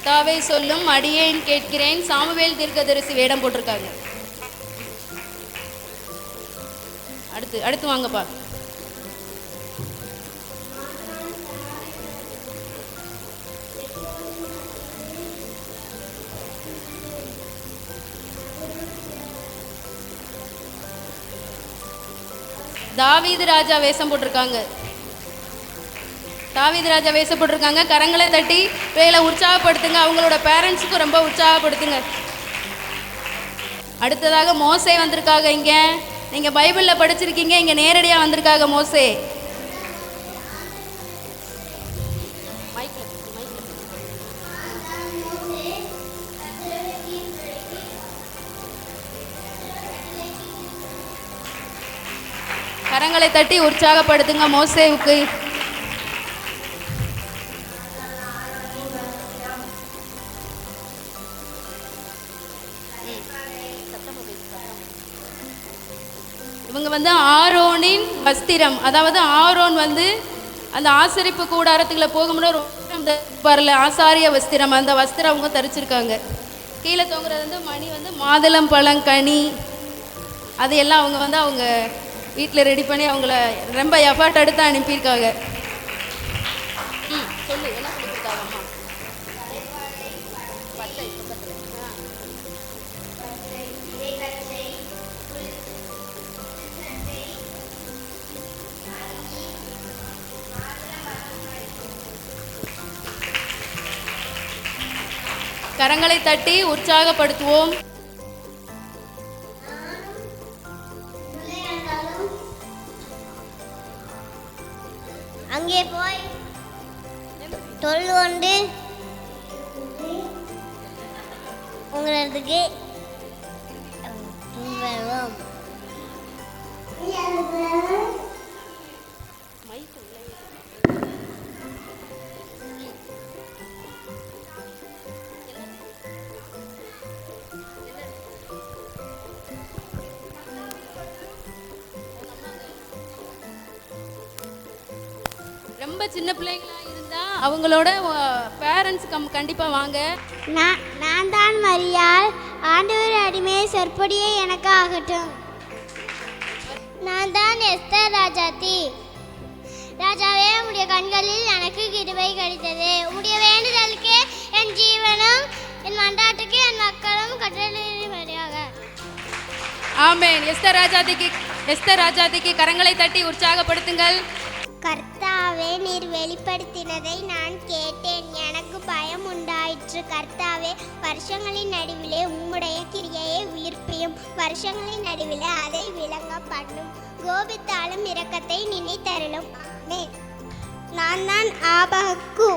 கர்த்தாவே சொல்லும் அடியேன் கேட்கிறேன். சாமுவேல் தீர்க்கதரிசி வேடம் போட்டிருக்காங்க. அடுத்து வாங்கப்பா. தாவீது ராஜா வேஷம் போட்டிருக்காங்க. கரங்களை தட்டி வேலை உற்சாகப்படுத்துங்க. அவங்களோட பேரண்ட்ஸுக்கு ரொம்ப உற்சாகப்படுத்துங்க. அடுத்ததாக மோசே வந்திருக்காங்க. இங்க நீங்க பைபிள்ல படிச்சிருக்கீங்க, இங்க நேரடியா வந்திருக்காங்க மோசே. கரங்களை தட்டி உற்சாகப்படுத்துங்க மோசேவுக்கு. இவங்க ஆரோனின் வஸ்திரம், அதாவது ஆரோன் அந்த ஆசரிப்பு கூடாரத்துக்குள்ள போகும்போது ஆசாரிய வஸ்திரம், அந்த வஸ்திரம் அவங்க தரிச்சிருக்காங்க. கீழே தொங்குறது மணி மாதுளம் பழங்கனி, அதையெல்லாம் அவங்க அவங்க வீட்டில் ரெடி பண்ணி அவங்கள ரொம்ப எஃபர்ட் எடுத்து அனுப்பியிருக்காங்க. சொல்லு என்ன சொல்லியிருக்காங்கம்மா? கரங்களை தட்டி உற்சாகப்படுத்துவோம். அங்கே போய் தொழுகொண்டு உங்களுக்கு ரொம்ப சின்ன பிள்ளைங்களா இருந்தா அவங்களோட பேரண்ட்ஸ் கண்டிப்பா வாங்க. நான் தான் மரியாள், ஆண்டவர் அடிமையை சொற்படியே எனக்கு ஆகட்டும். நான் தான் எஸ்தர் ராஜாத்தி. ராஜாவே, உடைய கண்களில் எனக்கு கிருபை கிடைத்தது. உடைய வேண்டுதலுக்கு என் ஜீவனும் என் மன்றாட்டுக்கு என் மக்களும் கட்டளையாக. ஆமென். எஸ்தர் ராஜாத்திக்கு கரங்களை தட்டி உற்சாகப்படுத்துங்கள். கர்த்தாவே, நீர் வெளிப்படுத்தினதை நான் கேட்டேன், எனக்கு பயம் உண்டாயிற்று. கர்த்தாவே, வருஷங்களின் நடுவிலே உம்முடைய கிரியையை உயிர்ப்பியும், வருஷங்களின் நடுவிலே அதை விளங்க பண்ணும். கோபித்தாலும் இரக்கத்தை நினைத்தருளும். நான் தான் ஆபகு.